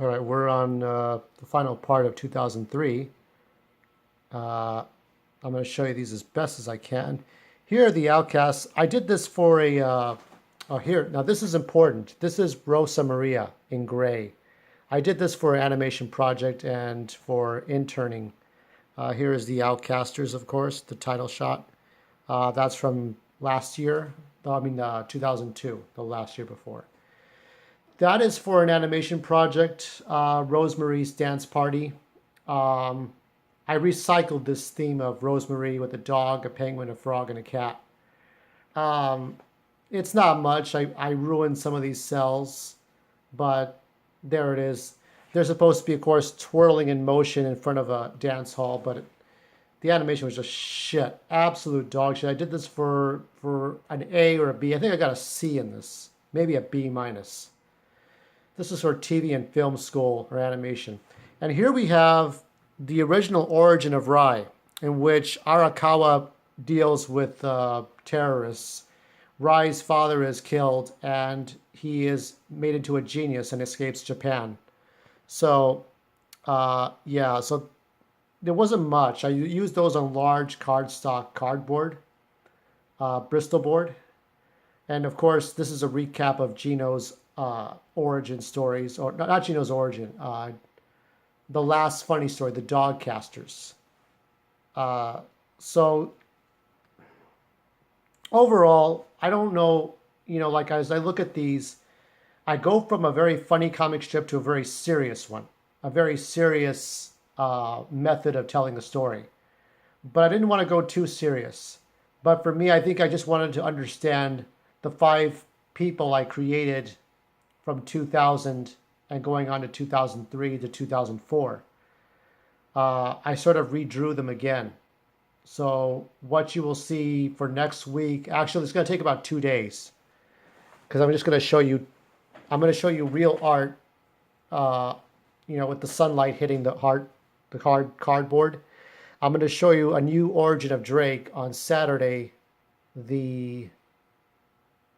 All right, we're on the final part of 2003. I'm going to show you these as best as I can. Here are the outcasts. I did this for oh, here. Now, this is important. This is Rosa Maria in gray. I did this for an animation project and for interning. Here is the Outcasters, of course, the title shot. That's from last year. I mean, 2002, the last year before. That is for an animation project, Rosemary's Dance Party. Um, I recycled this theme of Rosemary with a dog, a penguin, a frog, and a cat. Um, it's not much. I ruined some of these cells, but there it is. They're supposed to be, of course, twirling in motion in front of a dance hall, but the animation was just shit. Absolute dog shit. I did this for an A or a B. I think I got a C in this, maybe a B minus. This is for TV and film school or animation. And here we have the original origin of Rai, in which Arakawa deals with terrorists. Rai's father is killed, and he is made into a genius and escapes Japan. So, yeah, so there wasn't much. I used those on large cardstock cardboard, Bristol board. And of course, this is a recap of Gino's origin stories, or not Gino's origin, the last funny story, the dog casters. So overall, I don't know, like as I look at these, I go from a very funny comic strip to a very serious one, a very serious method of telling the story. But I didn't want to go too serious. But for me, I think I just wanted to understand the five people I created from 2000 and going on to 2003 to 2004. I sort of redrew them again. So what you will see for next week, actually, it's going to take about 2 days because I'm just going to show you. I'm going to show you real art, uh, with the sunlight hitting the cardboard. I'm going to show you a new origin of Drake on Saturday, the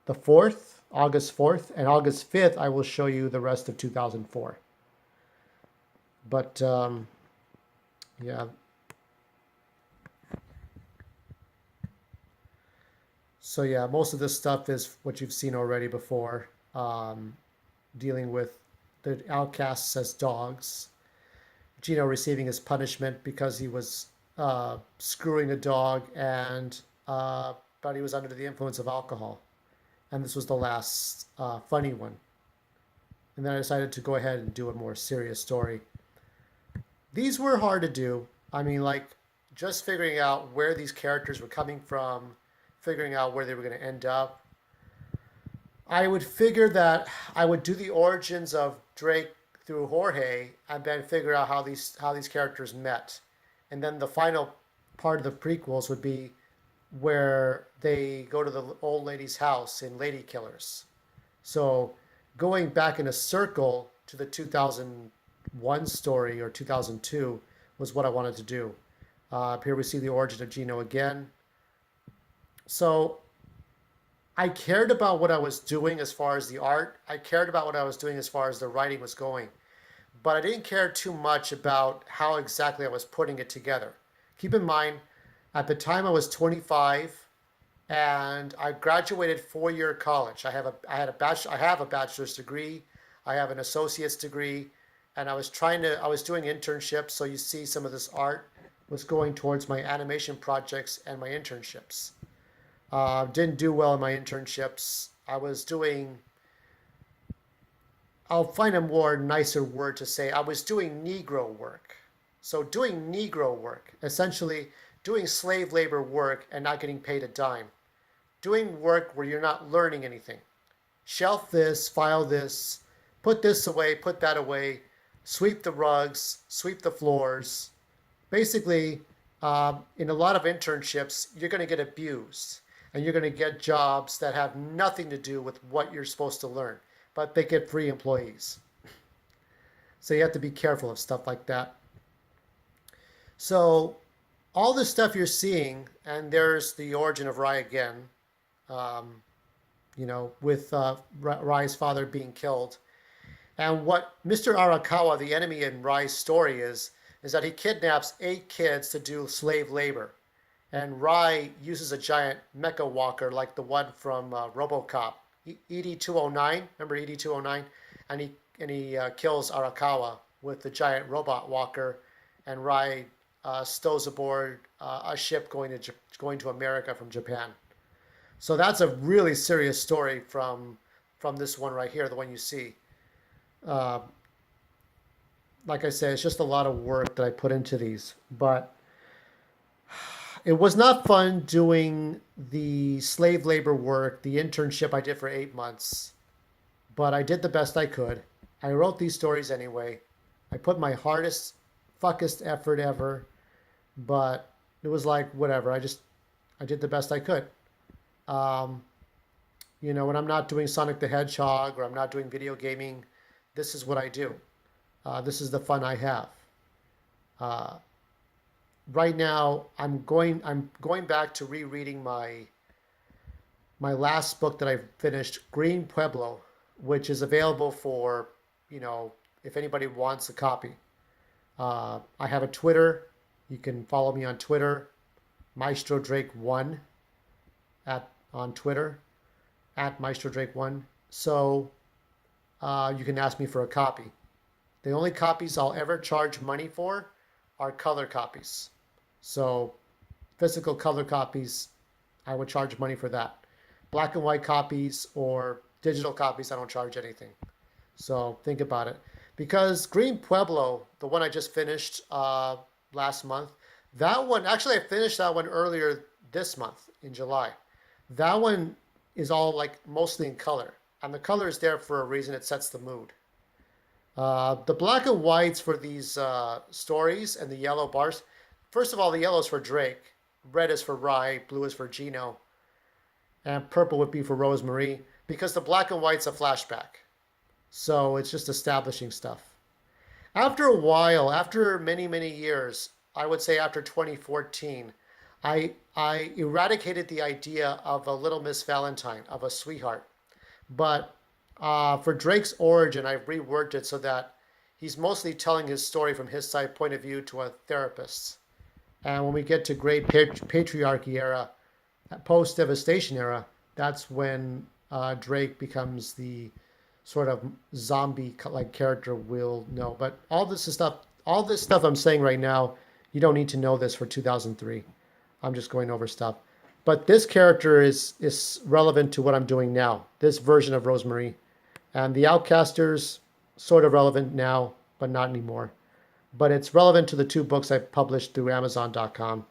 the 4th, August 4th, and August 5th, I will show you the rest of 2004. But yeah, so yeah, most of this stuff is what you've seen already before, dealing with the outcasts as dogs. Gino receiving his punishment because he was screwing a dog, and but he was under the influence of alcohol. And this was the last funny one. And then I decided to go ahead and do a more serious story. These were hard to do. I mean, like just figuring out where these characters were coming from, figuring out where they were going to end up. I would figure that I would do the origins of Drake through Jorge, and then figure out how these characters met, and then the final part of the prequels would be where they go to the old lady's house in Lady Killers. So going back in a circle to the 2001 story or 2002 was what I wanted to do. Here we see the origin of Gino again. So I cared about what I was doing as far as the art. I cared about what I was doing as far as the writing was going. But I didn't care too much about how exactly I was putting it together. Keep in mind, at the time I was 25 and I graduated 4-year college. I have a bachelor's degree, I have an associate's degree, and I was doing internships, so you see some of this art was going towards my animation projects and my internships. Didn't do well in my internships. I'll find a more nicer word to say. I was doing Negro work. So doing Negro work, essentially doing slave labor work and not getting paid a dime. Doing work where you're not learning anything. Shelf this, file this, put this away, put that away, sweep the rugs, sweep the floors. Basically, in a lot of internships, you're going to get abused and you're going to get jobs that have nothing to do with what you're supposed to learn, but they get free employees. So you have to be careful of stuff like that. So all this stuff you're seeing, and there's the origin of Rai again, with Rai's father being killed. And what Mr. Arakawa, the enemy in Rai's story, is that he kidnaps 8 kids to do slave labor. And Rai uses a giant mecha walker like the one from RoboCop, ED-209. Remember ED-209? And he kills Arakawa with the giant robot walker, and Rai stows aboard a ship going to America from Japan. So that's a really serious story from this one right here, the one you see. Uh, like I said, it's just a lot of work that I put into these, but it was not fun doing the slave labor work, the internship I did for 8 months, but I did the best I could. I wrote these stories anyway. I put my hardest, fuckest effort ever, but it was like, whatever. I did the best I could. Um, when I'm not doing Sonic the Hedgehog or I'm not doing video gaming, this is what I do. This is the fun I have. Uh, right now, I'm going back to rereading my last book that I finished, Green Pueblo, which is available for, if anybody wants a copy. I have a Twitter. You can follow me on Twitter, Maestro Drake 1 on Twitter, at Maestro Drake 1. So you can ask me for a copy. The only copies I'll ever charge money for are color copies. So physical color copies, I would charge money for that. Black and white copies or digital copies, I don't charge anything. So think about it. Because Green Pueblo, the one I just finished last month, that one, actually I finished that one earlier this month in July. That one is all like mostly in color. And the color is there for a reason. It sets the mood. The black and whites for these stories and the yellow bars. First of all, the yellow is for Drake. Red is for Rai. Blue is for Gino. And purple would be for Rosemary. Because the black and white's a flashback. So it's just establishing stuff. After a while, after many, many years, I would say after 2014, I eradicated the idea of a little Miss Valentine, of a sweetheart. But for Drake's origin, I've reworked it so that he's mostly telling his story from his side point of view to a therapist. And when we get to great patriarchy era, post-devastation era, that's when Drake becomes the sort of zombie-like character we'll know. But all this stuff I'm saying right now, you don't need to know this for 2003. I'm just going over stuff. But this character is relevant to what I'm doing now, this version of Rosemary. And the Outcasters, sort of relevant now, but not anymore. But it's relevant to the 2 books I published through Amazon.com.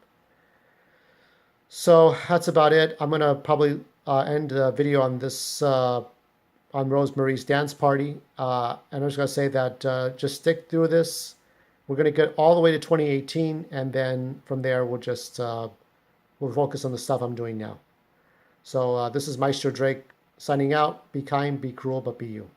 So that's about it. I'm going to probably end the video on this, on Rosemary's Dance Party. And I'm just going to say that just stick through this. We're going to get all the way to 2018, and then from there we'll just we'll focus on the stuff I'm doing now. So this is Maestro Drake signing out. Be kind, be cruel, but be you.